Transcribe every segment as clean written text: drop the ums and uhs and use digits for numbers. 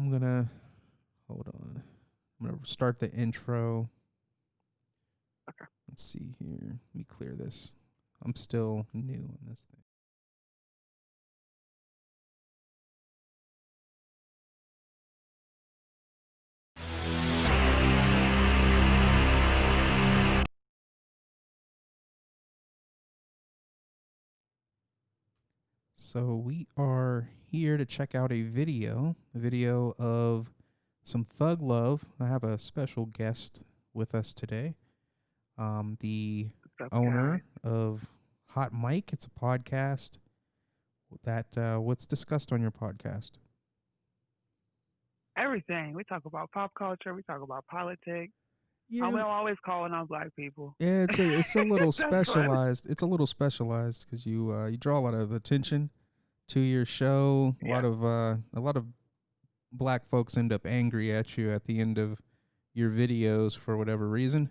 I'm gonna hold on. I'm gonna start the intro. Okay. Let's see here. Let me clear this. I'm still new on this thing. So we are here to check out a video of some thug love. I have a special guest with us today. The What's up, owner guys? of Hot Mic. It's a podcast that what's discussed on your podcast? Everything. We talk about pop culture. We talk about politics. Yeah, We don't always calling on black people. yeah, it's a little That's what. specialized. It's a little specialized because you draw a lot of attention to your show. A Yeah. lot of black folks end up angry at you at the end of your videos for whatever reason.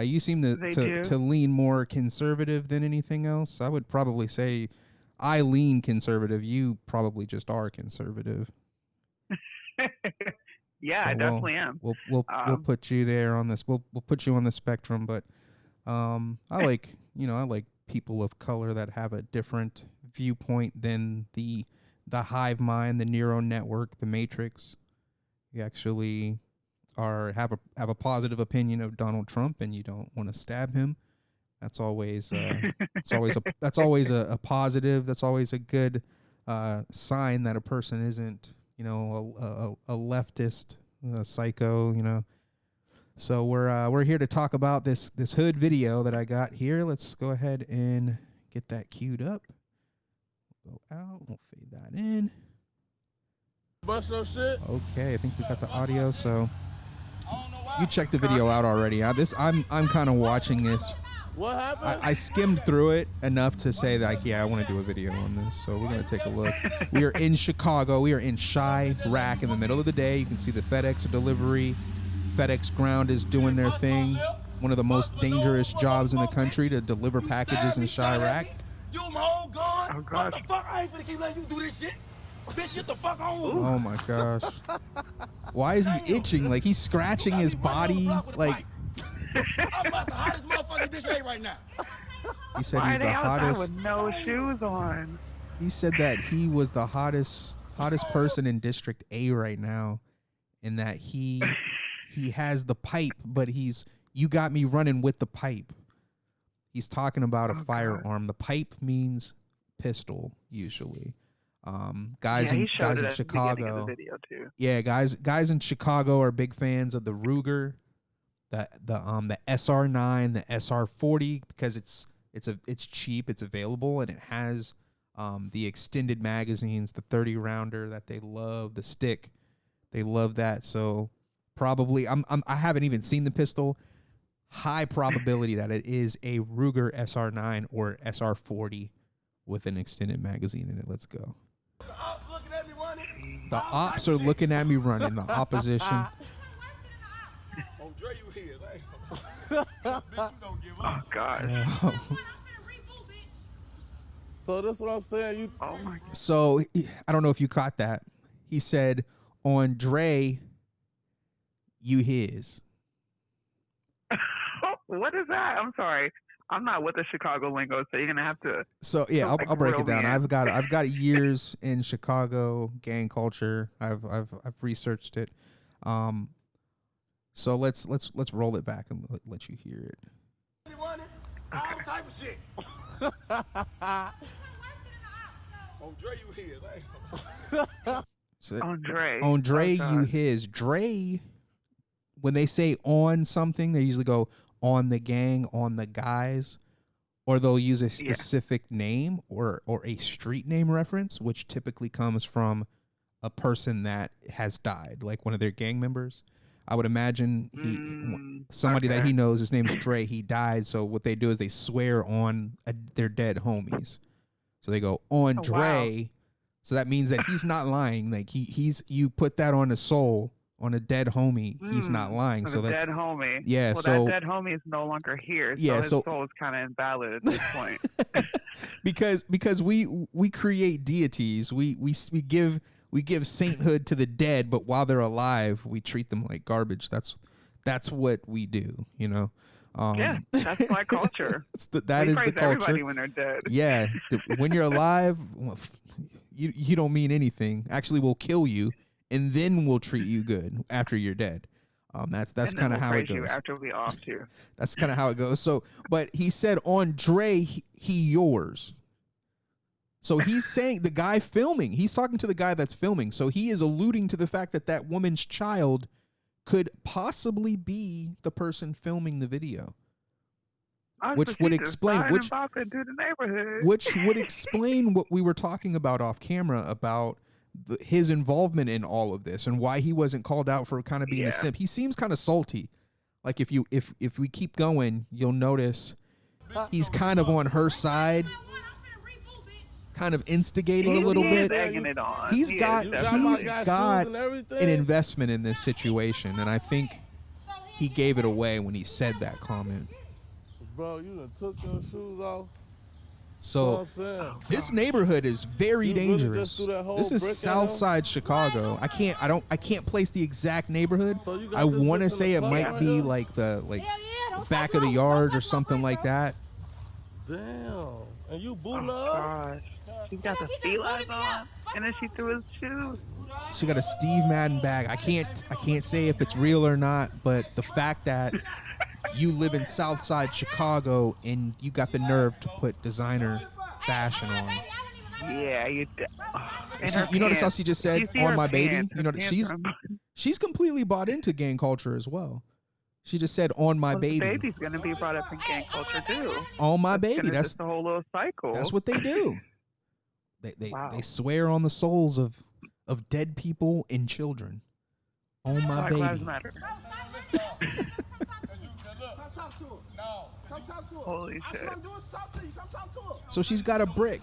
You seem They do. to lean more conservative than anything else. I would probably say I lean conservative. You probably just are conservative. Yeah, So I definitely am. we'll put you there on this. We'll put you on the spectrum. But I like I like people of color that have a different viewpoint than the hive mind, the neural network, the matrix. You actually have a positive opinion of Donald Trump, and you don't want to stab him. That's always that's always a positive. That's always a good sign that a person isn't a leftist psycho. So we're here to talk about this hood video that I got here. Let's go ahead and get that queued up. Go out. We'll fade that in. Okay, I think we got the audio. So you checked the video out already. I'm kind of watching this. What happened? I skimmed through it enough to say that, I want to do a video on this. So we're going to take a look. We are in Chicago. We are in Chirac in the middle of the day. You can see the FedEx delivery. FedEx Ground is doing their thing. One of the most dangerous jobs in the country to deliver packages in Chirac. You my old gun. Oh, gosh. What the fuck? I ain't finna keep letting you do this shit. Bitch, get the fuck on. Oh my gosh. Why is he itching? Like he's scratching his body. Like I'm about the hottest motherfucker in this day right now. he said Why he's are they the outside hottest. with no shoes on? He said that he was the hottest person in District A right now, and that he has the pipe, but you got me running with the pipe. He's talking about a firearm. The pipe means pistol usually. Guys in Chicago. The video too. Yeah, guys in Chicago are big fans of the Ruger, the SR9, the SR40 because it's cheap, it's available, and it has the extended magazines, the 30 rounder that they love, the stick, they love that. So probably I haven't even seen the pistol. High probability that it is a Ruger SR9 or SR40 with an extended magazine in it. Let's go. The ops are looking at me running. The opposition. Oh, Dre, you here. Bitch, you don't give Oh up. God. So that's what I'm saying. Oh my God. So I don't know if you caught that. He said, on Dre, you his. What is that? I'm sorry. I'm not with the Chicago lingo, so you're gonna have to. So yeah, I'll break it down. me in. I've got years in Chicago gang culture. I've researched it. So let's roll it back and let you hear it. All type of shit. Oh, Dre, you here. So, Andre. on Dre, Oh, you God. his. Dre, when they say on something, they usually go on the gang, on the guys, or they'll use a specific name or a street name reference, which typically comes from a person that has died, like one of their gang members. I would imagine somebody that he knows, his name is Dre, he died. So what they do is they swear on their dead homies. So they go on Dre. Wow. So that means that he's not lying. Like you put that on a soul, on a dead homie, he's not lying. So that's dead homie. Yeah. Well, so that dead homie is no longer here. So yeah. his soul is kind of invalid at this point. because we create deities. We give we give sainthood to the dead, but while they're alive, we treat them like garbage. That's what we do, you know. Yeah, that's my culture. That is the culture. Everybody when they're dead. Yeah, when you're alive, you don't mean anything. Actually, we'll kill you, and then we'll treat you good after you're dead. That's kind of how it goes. After we off too. That's kind of how it goes. So, but he said on Dre, he yours. So he's saying the guy filming. He's talking to the guy that's filming. So he is alluding to the fact that that woman's child could possibly be the person filming the video. Which would explain which would explain what we were talking about off camera about his involvement in all of this and why he wasn't called out for kind of being a simp. He seems kind of salty. Like if we keep going, you'll notice he's kind of on her side, kind of instigating a little bit. He's got an investment in this situation, and I think he gave it away when he said that comment. Bro, you done took your shoes off. So this neighborhood is very dangerous. This is South Side Chicago. I can't place the exact neighborhood. I want to say it might be like the back of the yard or something like that. Damn. And you booed up? She got the felines on, and then she threw his shoes. She got a Steve Madden bag. I can't say if it's real or not, but the fact that you live in Southside Chicago and you got the nerve to put designer fashion on. Yeah, you. You notice how she just said "on my baby"? You know, she's completely bought into gang culture as well. She just said "on my baby." The baby's gonna be brought up in gang culture too. On my baby. That's the whole little cycle. That's what they do. They swear on the souls of dead people and children. On my baby. Lives matter. Holy shit. So she's got a brick.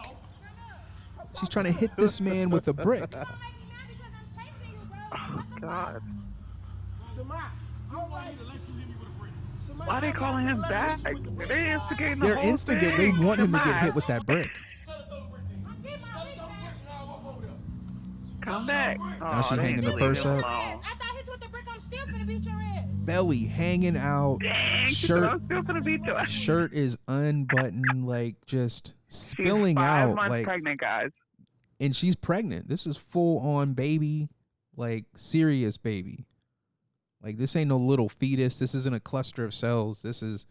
She's trying to hit this man with a brick. Oh, God. Why are they calling him back? They're instigating the whole thing. They want him to get hit with that brick. Come back. Now she hanging the purse up. Belly hanging out. Dang, shirt is unbuttoned, like just spilling out. She's 5 months like pregnant, guys. And she's pregnant. This is full on baby, like serious baby. Like this ain't no little fetus. This isn't a cluster of cells. It's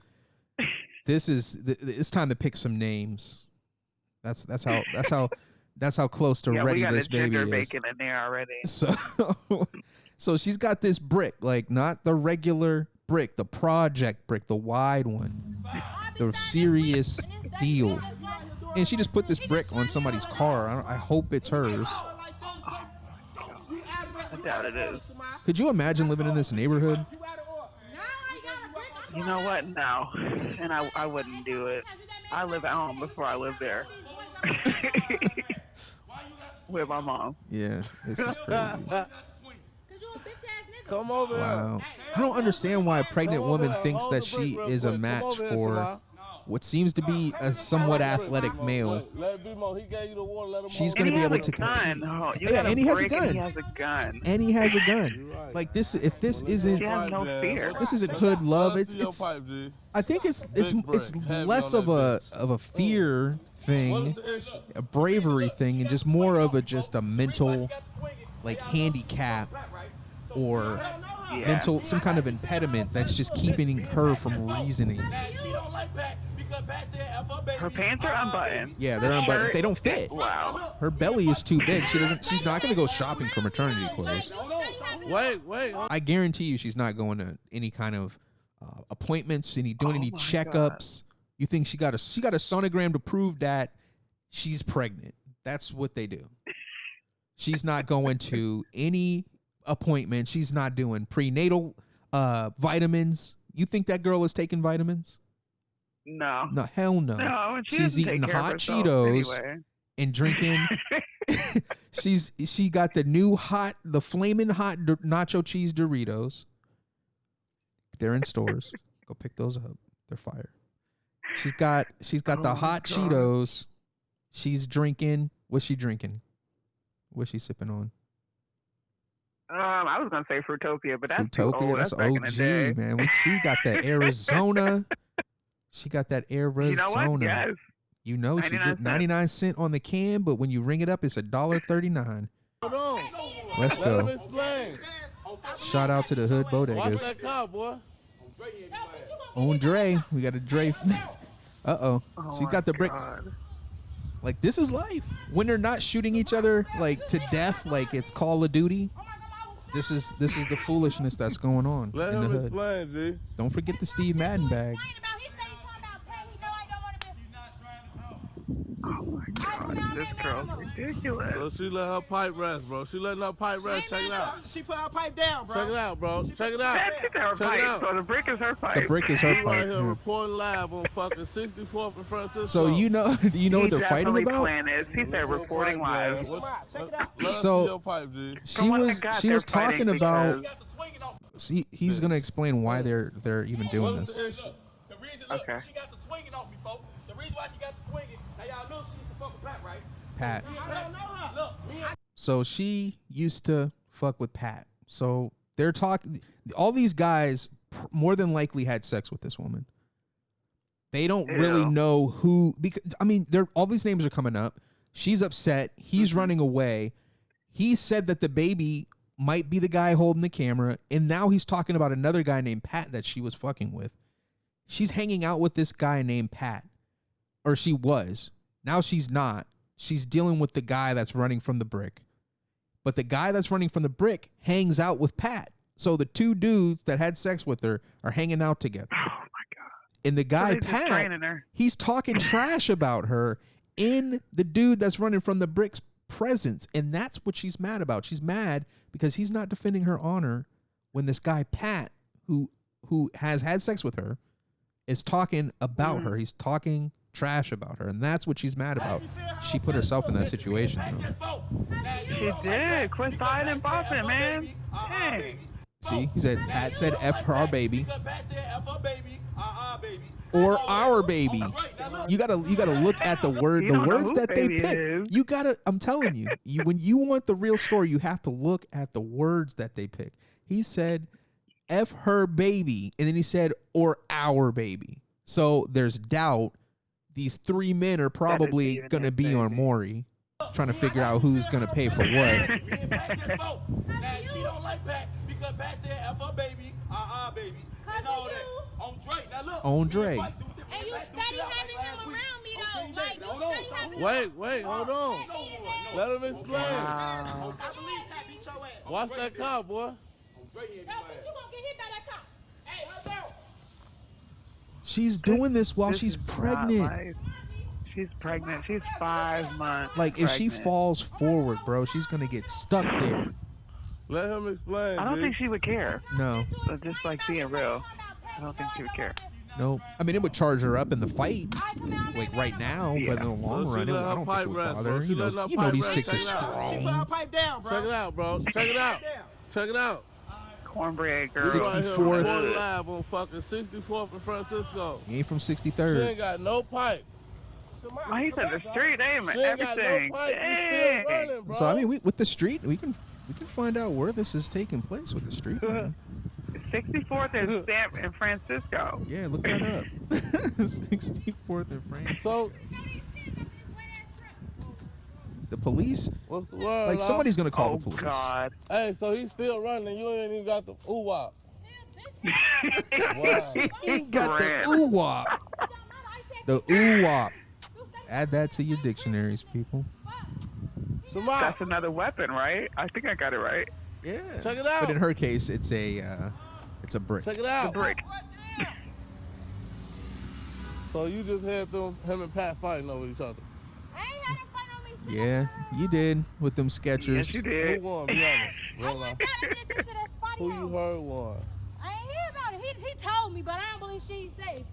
time to pick some names. That's how close to ready this baby is. We got a gender bacon in there already. So she's got this brick, like not the regular brick, the project brick, the wide one, the serious deal. And she just put this brick on somebody's car. I hope it's hers. I doubt it is. Could you imagine living in this neighborhood? You know what? No. And I wouldn't do it. I live at home before I live there. With my mom. Yeah, this is crazy. Come over wow. I don't understand why a pregnant woman thinks that she is a match for what seems to be a somewhat athletic male. She's going to be able to compete. And he has a gun. And he has a gun. Like this, if this isn't, she has no fear. This isn't hood love. It's. I think it's less of a fear thing, a bravery thing, and just more of a mental, like handicap. Or mental, some kind of impediment that's just keeping her from reasoning. Her pants are unbuttoned. Yeah, they're unbuttoned. They don't fit. Wow. Her belly is too big. She's not going to go shopping for maternity clothes. Wait. I guarantee you, she's not going to any kind of appointments, any checkups. God. You think she got a sonogram to prove that she's pregnant? That's what they do. She's not going to any appointment. She's not doing prenatal vitamins. You think that girl is taking vitamins? No, hell no. No, she's eating hot Cheetos and drinking. She got the flaming hot nacho cheese Doritos. They're in stores. Go pick those up. They're fire. She's got the hot Cheetos. She's drinking. What's she drinking? What's she sipping on? I was gonna say Fruitopia, but that's too Fruitopia, old. that's back in the day. OG, man. She got that Arizona. She got that Arizona. You know what? Yes. You know she did 99 cents on the can, but when you ring it up, it's $1.39. Hold on. Let's Let him go. explain. Shout out to the hood Watch bodegas. that car, boy. On Dre, we got a Dre. Uh-oh. She got the brick. God. Like, this is life. When they're not shooting each other, like, to death, like it's Call of Duty, this is the foolishness that's going on Let in the him hood. explain, G. Don't forget the Steve Madden bag. Oh my God, this girl's ridiculous. So she let her pipe rest, bro. She letting her pipe rest. Check it out. She put her pipe down, bro. Check it out, bro. Check it out. That's her Check it pipe. out. So the brick is her pipe. The brick is her He right pipe. here Yeah. reporting live on fucking 64th and Francisco. So do you know what they're fighting He about? definitely planned this. He said reporting live. Let us So- see your pipe, G. She was talking about. He's gonna explain why they're even doing What is this. the issue? The reason, look, Okay. she got the swinging off me, folks. The reason why she got the swinging, now y'all know she used to fuck with Pat, right? Pat. I don't know her. Look, me and So she used to fuck with Pat. So they're talking. All these guys more than likely had sex with this woman. They don't really Ew. know who, because I mean, all these names are coming up. She's upset. He's running away. He said that the baby might be the guy holding the camera, and now he's talking about another guy named Pat that she was fucking with. She's hanging out with this guy named Pat, or she was. Now she's not. She's dealing with the guy that's running from the brick. But the guy that's running from the brick hangs out with Pat. So the two dudes that had sex with her are hanging out together. Oh my God. And the So guy, they're just Pat, training her. he's talking trash about her in the dude that's running from the brick's presence. And that's what she's mad about. She's mad because he's not defending her honor when this guy, Pat, who has had sex with her, is talking about her. He's talking trash about her. And that's what she's mad about. She put herself in that situation, though. She did. Quit siding and bopping, man. Dang. See, he said, Pat said F her baby. Pat said F her baby, baby. Or our baby. You gotta look at the word, You the don't know words who that they baby pick. is. You gotta. I'm telling you, when you want the real story, you have to look at the words that they pick. He said, "F her baby," and then he said, "or our baby." So there's doubt. These three men are probably even gonna his be on baby. Maury, trying to figure out who's gonna pay for what. Now she don't like Pat because Pat said F her baby, baby. And all that. On Dre. Now look. On Dre. And you steady having him around me though. Like you steady having him. Wait, hold on. Let him explain. Wow. I believe Pat beat your ass. Watch that car, boy. Dre hit No, your but you ass. gonna get hit by that cop. Hey, her down. She's doing this while This she's is not pregnant. life. She's pregnant. She's 5 months. Like, if she pregnant. falls forward, bro, she's gonna get stuck there. Let him explain, I don't G. think she would care. No. Just like being real. I don't think she would care. Nope. I mean, it would charge her up in the fight, like right now, but in the long So she run, let I her don't pipe think it would rest, bother. bro. her. She You know, letting her you know pipe these rest. chicks are Check it out. She put her strong. pipe down, bro. Check it out, bro. Check it out. Check it out. Cornbread girl. She right here 64th. reporting live on fucking 64th and Francisco. He ain't from She 63rd. ain't got no pipe. Oh, he said the street name and She ain't got no everything. pipe. You still Dang. running, bro. So I mean, with the street, we can find out where this is taking place with the street. Man. 64th and Stamp in Francisco. Yeah, look that up. 64th and France. So, The police, what's the word? like Lord? somebody's gonna call Oh, the police. God. Hey, so he's still running. You ain't even got the ooh-wop. He ain't got the Brand. ooh wop. The ooh wop. Add that to your dictionaries, people. Samar, That's another weapon, right? I think I got it right. Yeah. check it out. But in her case, it's a brick. Check it The out. brick. So you just had him and Pat fighting over each other. I ain't had a fight on me. Shit. Yeah, you did with them Skechers. Yes, you Who did. won? Be honest. I Real went life. down and did this shit at Spotty Who you House. heard won? I ain't hear about it. He told me, but I don't believe she safe.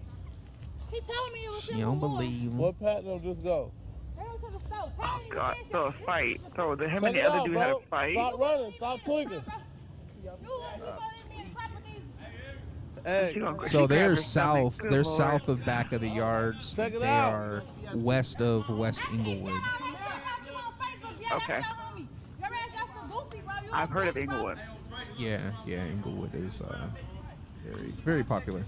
He told me it was She him don't and Moore. believe him. What Pat them just go? They went to the store. Oh, God. So a fight. So him Check and the it other out, dude had a bro. fight. Stop running. Stop tweaking. Hey, She gonna- So she they're grabbed her stomach. south. Good They're Lord. south of back of the yards. Check it They out. are west of West Inglewood. Okay. Your ass got some goofy, bro. You I've heard of Inglewood. Yeah, Inglewood is very popular.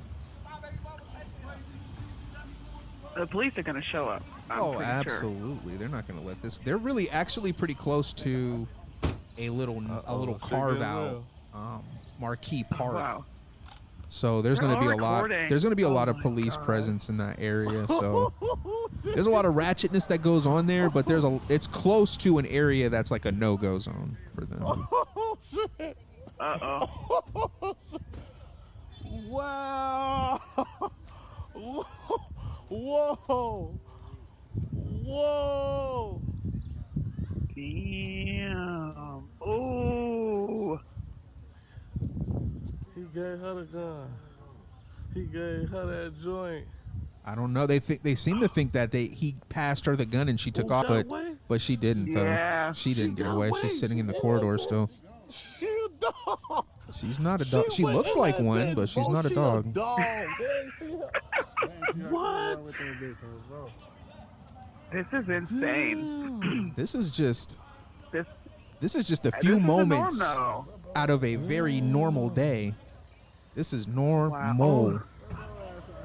The police are going to show up. I'm pretty absolutely. Sure. They're not going to let this. They're really actually pretty close to a little carve out marquee park. Wow. So there's going to be a lot. There's going to be a lot of police presence in that area. So there's a lot of ratchetness that goes on there, but it's close to an area that's like a no-go zone for them. Oh shit! Uh-oh. Wow! Whoa! Whoa! Damn. Oh. He gave her the gun. He gave her that joint. I don't know. They seem to think that he passed her the gun and she took off, but she didn't. Yeah. Though. She didn't get away. She's sitting in the corridor still. She's a dog. She's not a dog. She looks like one, but she's not a dog. What? This is insane. This is just a This few is moments normal. out of a very normal day. This is normal. Wow.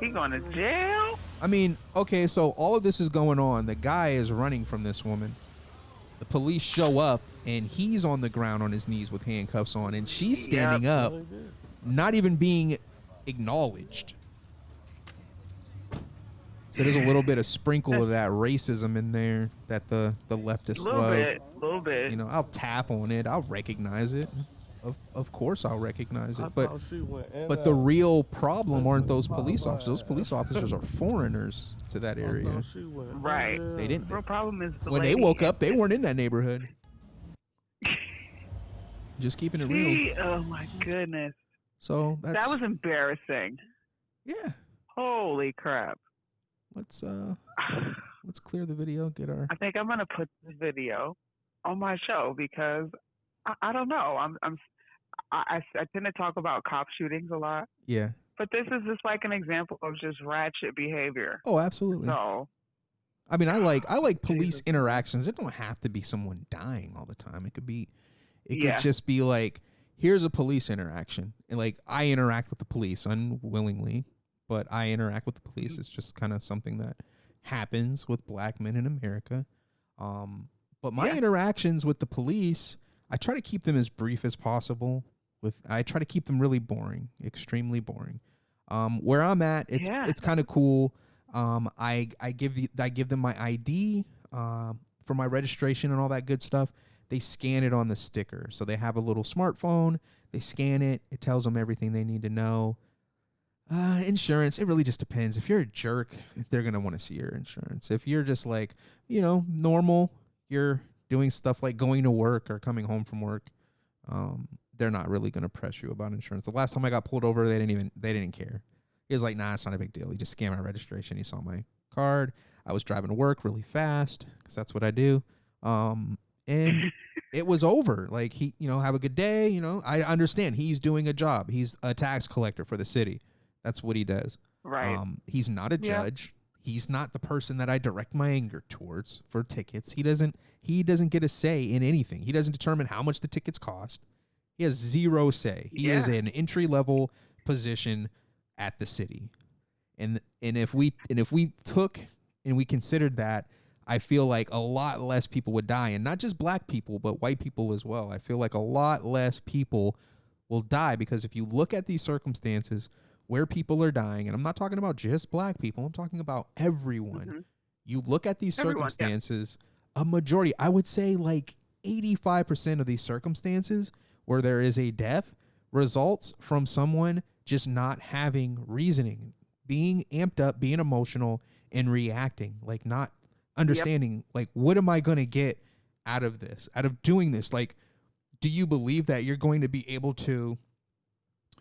He going to jail? I mean, okay, so all of this is going on. The guy is running from this woman. The police show up, and he's on the ground on his knees with handcuffs on, and she's standing up, not even being acknowledged. So there's a little bit of sprinkle of that racism in there that the leftists love. A little bit. You know, I'll tap on it. I'll recognize it. Of course I'll recognize it. But the real problem aren't those police officers. Those police officers are foreigners to that area. Right. They didn't. The real problem is when they woke up, they weren't in that neighborhood. Just keeping it real. Oh my goodness. So that was embarrassing. Yeah. Holy crap. Let's clear the video. Get our. I think I'm gonna put the video on my show because I don't know. I tend to talk about cop shootings a lot. Yeah. But this is just like an example of just ratchet behavior. Oh, absolutely. So. I mean, I like police interactions. It don't have to be someone dying all the time. It could could just be like, here's a police interaction. And like, I interact with the police unwillingly, but I interact with the police. It's just kind of something that happens with black men in America. But my interactions with the police, I try to keep them as brief as possible. I try to keep them really boring, extremely boring. Where I'm at, it's kind of cool. I give them my ID for my registration and all that good stuff. They scan it on the sticker. So they have a little smartphone. They scan it. It tells them everything they need to know. Insurance, it really just depends. If you're a jerk, they're going to want to see your insurance. If you're just like, normal, you're doing stuff like going to work or coming home from work, they're not really going to press you about insurance. The last time I got pulled over, they didn't care. He was like, nah, it's not a big deal. He just scanned my registration. He saw my card. I was driving to work really fast because that's what I do. And it was over. Like, he, have a good day. I understand he's doing a job. He's a tax collector for the city. That's what he does. Right. He's not a judge. He's not the person that I direct my anger towards for tickets. He doesn't get a say in anything. He doesn't determine how much the tickets cost. He has zero say. He is an entry level position at the city. And if we took and we considered that, I feel like a lot less people would die, and not just black people, but white people as well. I feel like a lot less people will die because if you look at these circumstances where people are dying, and I'm not talking about just black people, I'm talking about everyone. Mm-hmm. You look at these circumstances, a majority, I would say like 85% of these circumstances where there is a death results from someone just not having reasoning, being amped up, being emotional, and reacting, like not understanding, like, what am I going to get out of this, out of doing this? Like, do you believe that you're going to be able to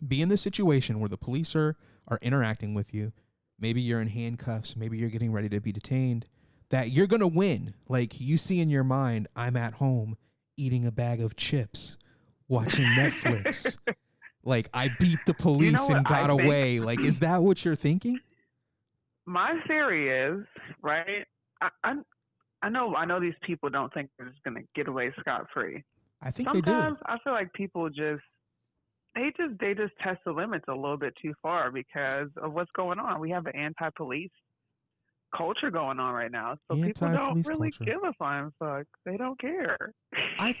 be in this situation where the police are interacting with you? Maybe you're in handcuffs. Maybe you're getting ready to be detained. That you're going to win. Like, you see in your mind, I'm at home eating a bag of chips, watching Netflix. Like, I beat the police and got away. Like, is that what you're thinking? My theory is, right, I know these people don't think they're just going to get away scot-free. I think they do. Sometimes I feel like people they just test the limits a little bit too far because of what's going on. We have an anti-police culture going on right now, so people don't Anti-police really culture. give a flying fuck. They don't care. I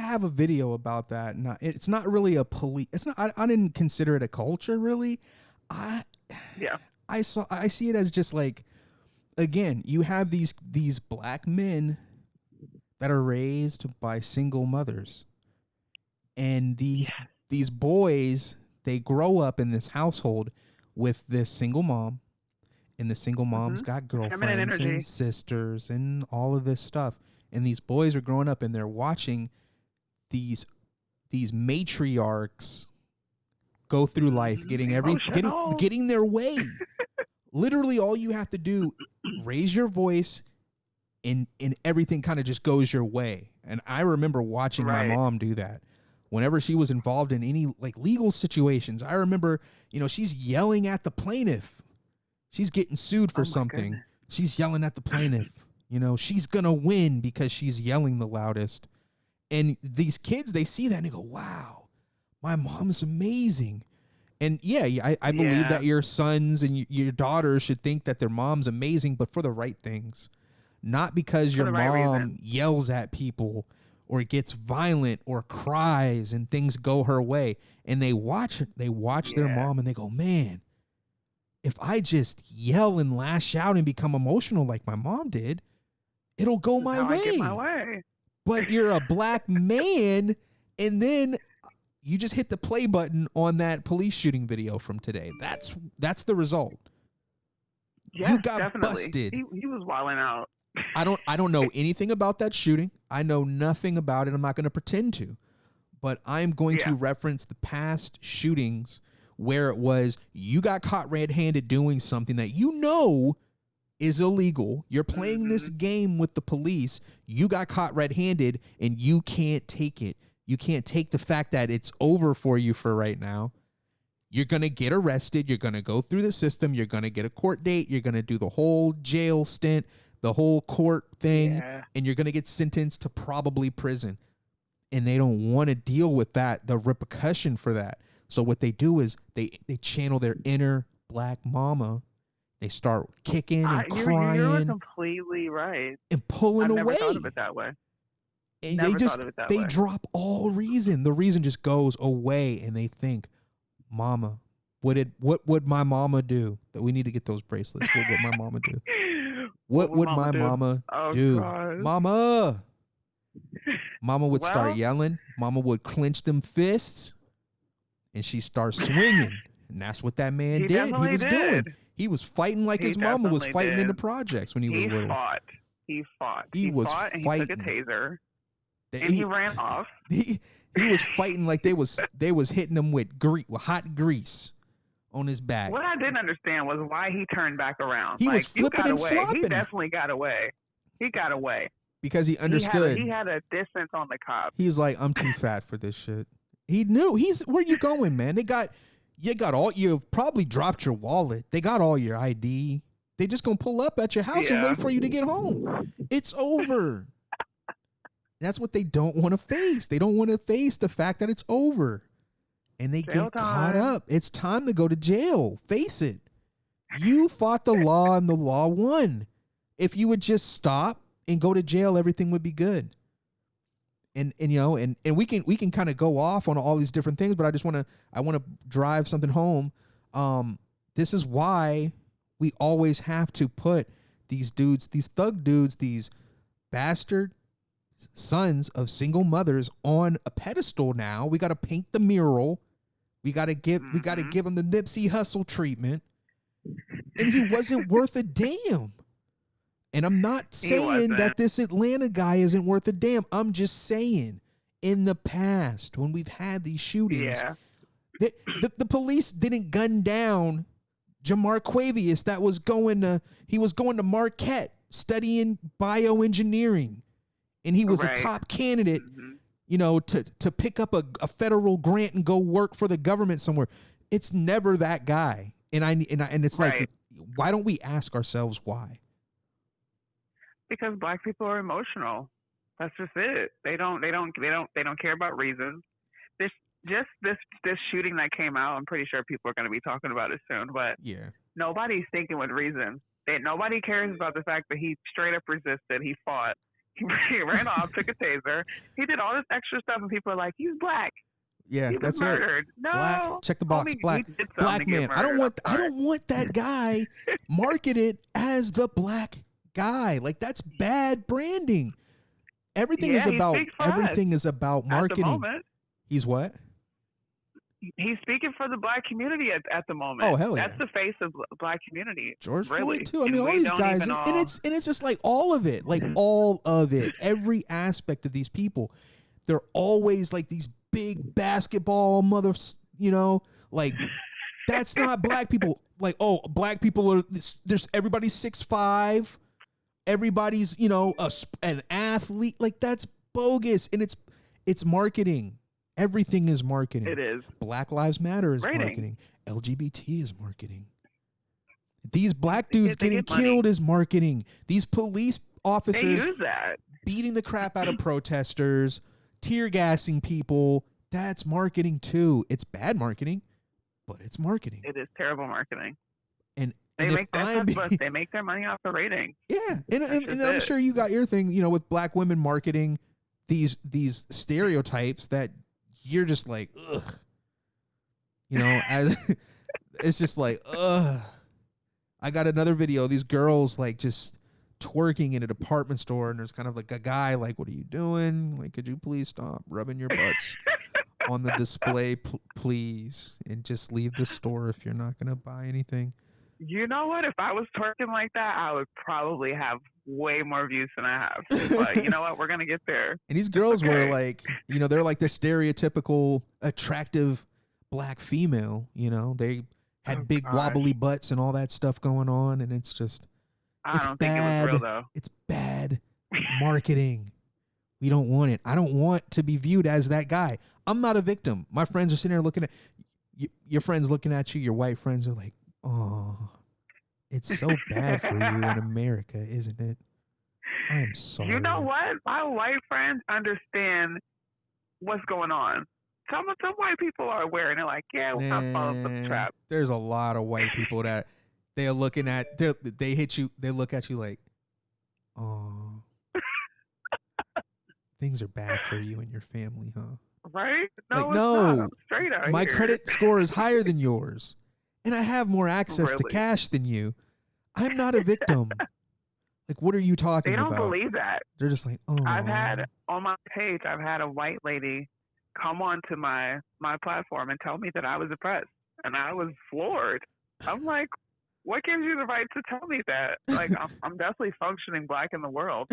have a video about that. It's not really a police. It's not. I didn't consider it a culture really. Yeah. I see it as just like, again, you have these black men that are raised by single mothers, and these boys, they grow up in this household with this single mom, and the single mom's got girlfriends and sisters and all of this stuff. And these boys are growing up and they're watching these matriarchs go through life, getting their way. Literally, all you have to do, raise your voice, and everything kind of just goes your way. And I remember watching my mom do that. Whenever she was involved in any like legal situations, I remember, she's yelling at the plaintiff. She's getting sued for something. Goodness. She's yelling at the plaintiff. She's going to win because she's yelling the loudest. And these kids, they see that and they go, wow, my mom's amazing. And yeah, I believe that your sons and your daughters should think that their mom's amazing, but for the right things. Not because your mom yells at people or gets violent or cries and things go her way. And they watch their mom and they go, man, if I just yell and lash out and become emotional like my mom did, it'll go my way. I get my way. But you're a black man, and then you just hit the play button on that police shooting video from today. That's the result. Yes, you got definitely. busted. He was wilding out. I don't know anything about that shooting. I know nothing about it. I'm not going to pretend to. But I'm going to reference the past shootings where it was you got caught red-handed doing something that is illegal. You're playing this game with the police. You got caught red-handed, and you can't take it. You can't take the fact that it's over for you for right now. You're going to get arrested. You're going to go through the system. You're going to get a court date. You're going to do the whole jail stint, the whole court thing, and you're going to get sentenced to probably prison. And they don't want to deal with that, the repercussion for that. So what they do is they channel their inner black mama. They start kicking and crying. You're completely right. And pulling away. I've never thought of it that way. And they drop all reason. The reason just goes away, and they think, mama, what would my mama do? That we need to get those bracelets. What would my mama do? What would my mama do? Mama would start yelling. Mama would clench them fists, and she starts swinging. And that's what that man did. He was doing. He was fighting like his mama was fighting in the projects when he was little. He fought. He was fought, and fighting. he took a taser, and he ran off. He was fighting like they was hitting him with hot grease on his back. What I didn't understand was why he turned back around. He was flipping and flopping. He definitely got away. He got away. Because he understood. He had a distance on the cops. He's like, I'm too fat for this shit. He knew. Where you going, man? You've probably dropped your wallet. They got all your ID. They just gonna pull up at your house and wait for you to get home. It's over. That's what they don't want to face. They don't want to face the fact that it's over. And they get caught up. It's time to go to jail. Face it. You fought the law and the law won. If you would just stop and go to jail, everything would be good. And we can kind of go off on all these different things, but I want to drive something home. This is why we always have to put these dudes, these thug dudes, these bastard sons of single mothers on a pedestal. Now we got to paint the mural. We got to give them the Nipsey Hussle treatment. And he wasn't worth a damn. And I'm not saying that this Atlanta guy isn't worth a damn. I'm just saying, in the past, when we've had these shootings, the police didn't gun down Jamar Quavius that was going to Marquette studying bioengineering. And he was a top candidate, to pick up a federal grant and go work for the government somewhere. It's never that guy. And it's like, why don't we ask ourselves why? Because black people are emotional. That's just it. They don't care about reasons. This this shooting that came out, I'm pretty sure people are going to be talking about it soon, but Yeah. nobody's thinking with reason. Nobody cares about the fact that he straight up resisted. He fought. He ran off, took a taser. He did all this extra stuff, and people are like, "He's black. Yeah, He was that's murdered." it. No, Black. Check the box. homie, Black. he did something Black to get man. I don't murdered. want. I don't want that guy marketed as the black guy. Like that's bad branding. Everything is he about. speaks for Everything is about At the marketing. moment, He's what? he's speaking for the black community at the moment. Oh, hell yeah. That's the face of black community. George really. Floyd too. I And mean, all we these don't guys, even and it's just like all of it, like all of it, every aspect of these people. They're always like these big basketball mothers, you know, like that's not black people. Like, oh, black people are there's everybody's 6'5", everybody's an athlete. Like that's bogus, and it's marketing. Everything is marketing. It is. Black Lives Matter is marketing. LGBT is marketing. These black dudes getting killed is marketing. These police officers They use that. beating the crap out of protesters, tear gassing people. That's marketing too. It's bad marketing, but it's marketing. It is terrible marketing. And They and make they make their money off the ratings. yeah, and I'm sure you got your thing, with black women marketing these stereotypes that you're just like, ugh. As it's just like, ugh. I got another video of these girls like just twerking in a department store, and there's kind of like a guy like, what are you doing? Like, could you please stop rubbing your butts on the display, please, and just leave the store if you're not going to buy anything. You know what? If I was twerking like that, I would probably have way more views than I have. But you know what? We're going to get there. And these girls were like, they're like the stereotypical attractive black female, they had big wobbly butts and all that stuff going on. And it's just, I don't think it was real, though. It's bad marketing. We don't want it. I don't want to be viewed as that guy. I'm not a victim. My friends are sitting there looking at your friends looking at you. Your white friends are like, oh, it's so bad for you in America, isn't it? I'm sorry. You know what? My white friends understand what's going on. Some white people are aware, and they're like, yeah, we're not falling for the trap. There's a lot of white people that they're looking at. They hit you. They look at you like, oh, things are bad for you and your family, huh? Right? No, like, it's no, not. I'm straight out my here. credit score is higher than yours, and I have more access to Really? cash than you. I'm not a victim. Like, what are you talking about? They don't believe that. They're just like, oh. I've had on my page, I've had a white lady come onto my platform and tell me that I was oppressed, and I was floored. I'm like, what gives you the right to tell me that? Like, I'm definitely functioning black in the world,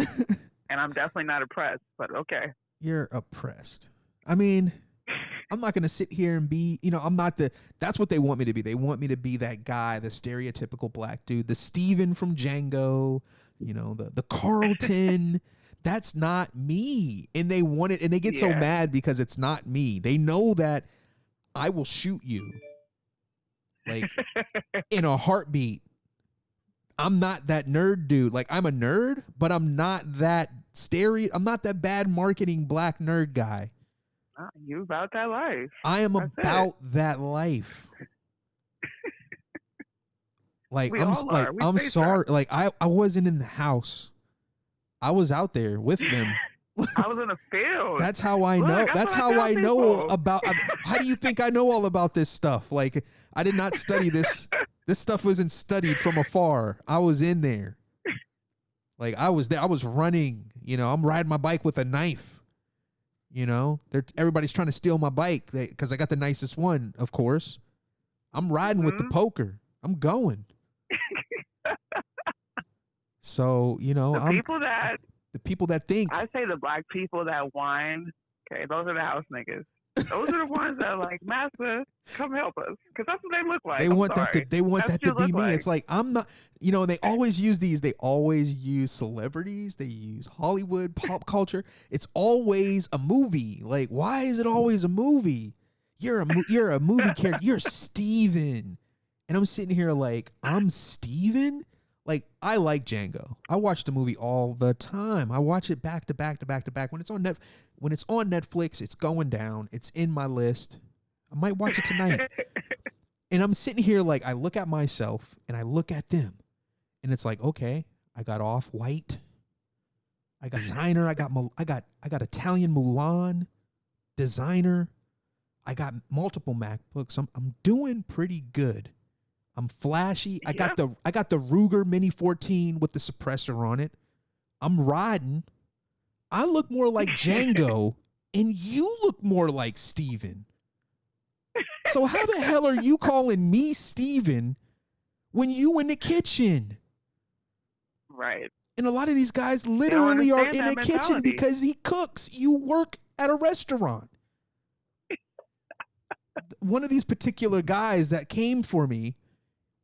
and I'm definitely not oppressed. But okay, you're oppressed. I mean, I'm not going to sit here and be, I'm not that's what they want me to be. They want me to be that guy, the stereotypical black dude, the Steven from Django, the Carlton. That's not me. And they want it, and they get so mad because it's not me. They know that I will shoot you like in a heartbeat. I'm not that nerd dude. Like, I'm a nerd, but I'm not that I'm not that bad marketing black nerd guy. You about that life. I am about that life. Like, I'm sorry. Like, I wasn't in the house. I was out there with them. I was in the field. That's how I know. That's how I know about. How do you think I know all about this stuff? Like, I did not study this. This stuff wasn't studied from afar. I was in there. Like, I was there. I was running. I'm riding my bike with a knife. Everybody's trying to steal my bike because I got the nicest one, of course. I'm riding with the poker. I'm going. So, the people that think. I say the black people that whine, okay, those are the house niggas. Those are the ones that are like, Master, come help us. Because that's what they look like. They want that to be me. Like. It's like, I'm not, they always use they always use celebrities. They use Hollywood, pop culture. It's always a movie. Like, why is it always a movie? You're a movie character. You're Steven. And I'm sitting here like, I'm Steven? like I like Django. I watch the movie all the time. I watch it back to back to back to back. When it's on Netflix, it's going down. It's in my list. I might watch it tonight. And I'm sitting here like I look at myself and I look at them, and it's like, okay, I got Off-White, I got designer, I got Italian Mulan, designer, I got multiple MacBooks. I'm doing pretty good. I'm flashy. I got the Ruger Mini 14 with the suppressor on it. I'm riding. I look more like Django, and you look more like Steven. So how the hell are you calling me Steven when you in the kitchen? Right. And a lot of these guys literally are in a kitchen mentality. because he cooks. You work at a restaurant. One of these particular guys that came for me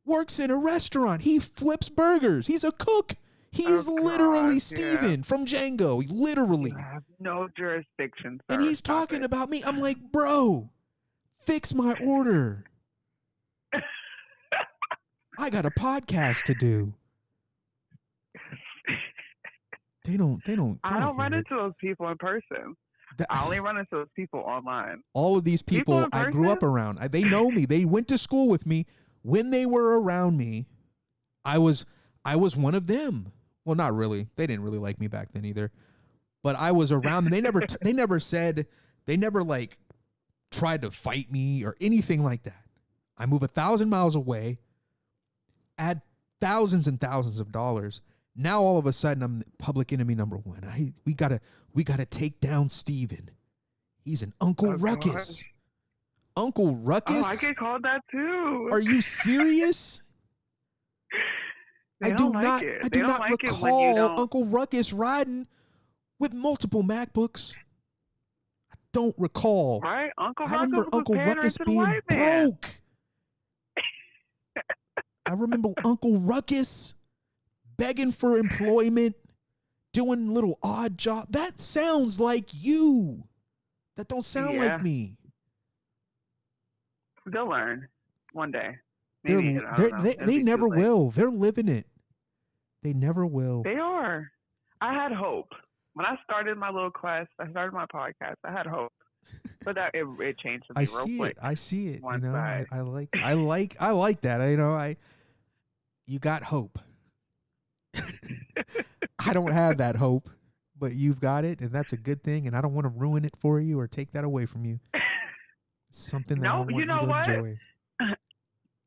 works in a restaurant. He flips burgers. He's a cook. He's literally Steven from Django. Literally. You have no jurisdiction, sir. And he's talking about me. I'm like, bro, fix my order. I got a podcast to do. They don't. I don't run into those people in person. I only run into those people online. All of these people I grew up person? around. They know me. They went to school with me. When they were around me, I was one of them. Well, not really. They didn't really like me back then either. But I was around them. They never like tried to fight me or anything like that. I move 1,000 miles away, add thousands and thousands of dollars. Now all of a sudden I'm public enemy number one. We gotta take down Steven. He's an Uncle Ruckus. Gosh. Uncle Ruckus? Oh, I get called that too. Are you serious? I do not recall Uncle Ruckus riding with multiple MacBooks. I don't recall. Right? I remember Uncle Ruckus being broke. I remember Uncle Ruckus begging for employment, doing little odd job. That sounds like you. That don't sound like me. They'll learn one day. They never will. They're living it. They never will. They are. I had hope. When I started my little quest, I started my podcast, I had hope. But that it changed for me real quick. I see it. One you know, side. I like that. You got hope. I don't have that hope, but you've got it, and that's a good thing, and I don't want to ruin it for you or take that away from you. It's something that I want you to enjoy.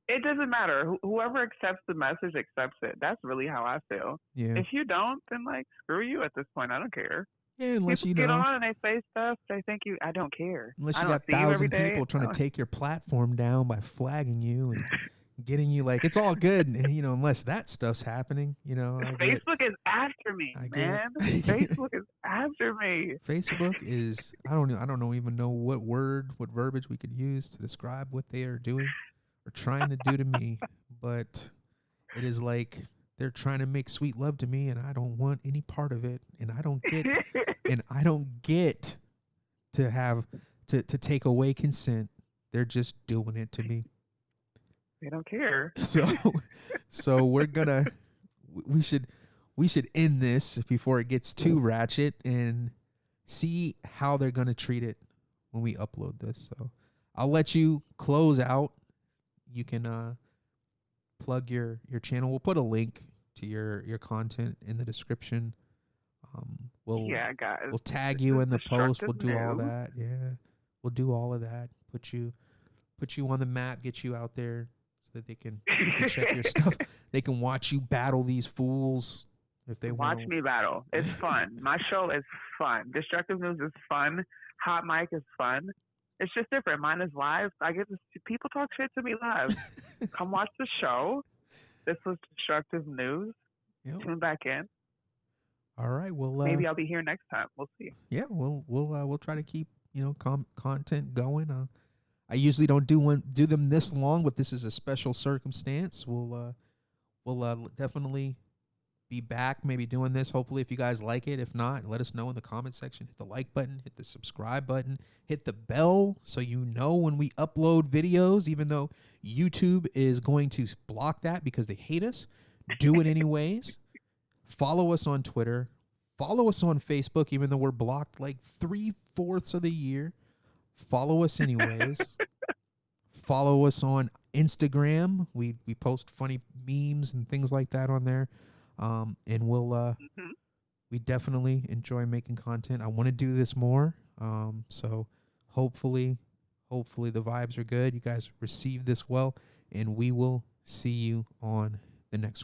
It doesn't matter. Whoever accepts the message accepts it. That's really how I feel. Yeah. If you don't, then like screw you at this point. I don't care. Yeah, unless people you get on and they say stuff, they think I don't care. Unless you I got 1,000 people trying to take your platform down by flagging you and getting you like, it's all good, unless that stuff's happening, Facebook is after me, man. Facebook is after me. Facebook is, I don't even know what verbiage we could use to describe what they are doing or trying to do to me, but it is like they're trying to make sweet love to me, and I don't want any part of it, and I don't get to have to take away consent. They're just doing it to me. They don't care. So we should end this before it gets too ratchet and see how they're gonna treat it when we upload this. So I'll let you close out. You can plug your channel. We'll put a link to your content in the description. We'll tag you in the post. We'll do all that. Yeah, we'll do all of that. Put you on the map. Get you out there so that they can check your stuff. They can watch you battle these fools if they want. Watch me battle. It's fun. My show is fun. Destructive News is fun. Hot Mic is fun. It's just different. Mine is live. I get to see people talk shit to me live. Come watch the show. This was Destructive News. Yep. Tune back in. All right. Well, maybe I'll be here next time. We'll see. Yeah, we'll try to keep content going. I usually don't do them this long, but this is a special circumstance. We'll definitely be back, maybe doing this. Hopefully, if you guys like it. If not, let us know in the comment section. Hit the like button, hit the subscribe button, hit the bell so you know when we upload videos, even though YouTube is going to block that because they hate us. do it anyways. Follow us on Twitter. Follow us on Facebook, even though we're blocked like 3/4 of the year. Follow us anyways. Follow us on Instagram. We post funny memes and things like that on there. And we definitely enjoy making content. I want to do this more. So hopefully the vibes are good. You guys receive this well, and we will see you on the next one.